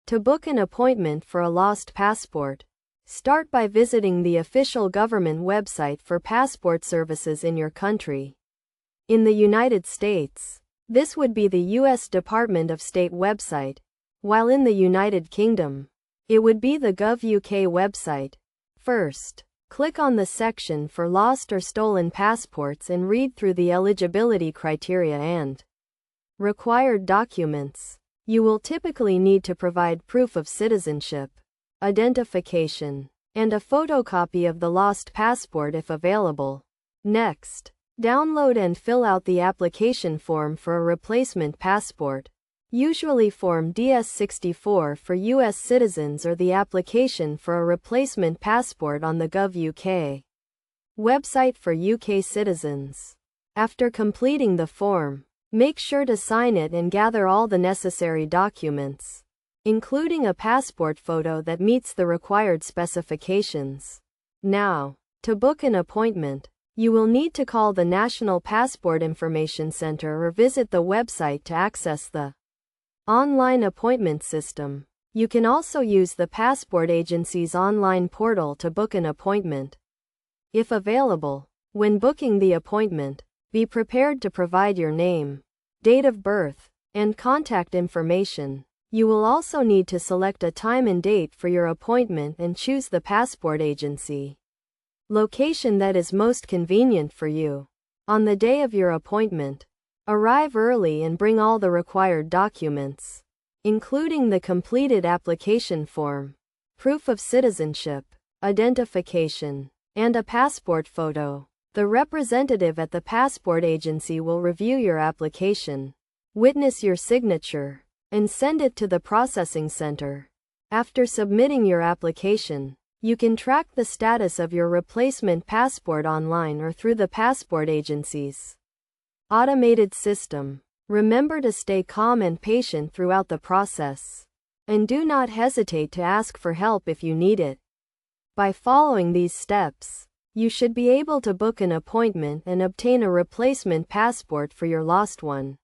To book an appointment for a lost passport, start by visiting the official government website for passport services in your country. In the United States, this would be the U.S. Department of State website, while in the United Kingdom, it would be the Gov.uk website. First, click on the section for lost or stolen passports and read through the eligibility criteria and required documents. You will typically need to provide proof of citizenship, identification, and a photocopy of the lost passport if available. Next, download and fill out the application form for a replacement passport, usually Form DS-64 for U.S. citizens, or the application for a replacement passport on the Gov.uk website for UK citizens. After completing the form, make sure to sign it and gather all the necessary documents, including a passport photo that meets the required specifications. Now, to book an appointment, you will need to call the National Passport Information Center or visit the website to access the online appointment system. You can also use the passport agency's online portal to book an appointment. If available, when booking the appointment, be prepared to provide your name, date of birth, and contact information. You will also need to select a time and date for your appointment and choose the passport agency location that is most convenient for you. On the day of your appointment, arrive early and bring all the required documents, including the completed application form, proof of citizenship, identification, and a passport photo. The representative at the passport agency will review your application, witness your signature, and send it to the processing center. After submitting your application, you can track the status of your replacement passport online or through the passport agency's automated system. Remember to stay calm and patient throughout the process, and do not hesitate to ask for help if you need it. By following these steps, you should be able to book an appointment and obtain a replacement passport for your lost one.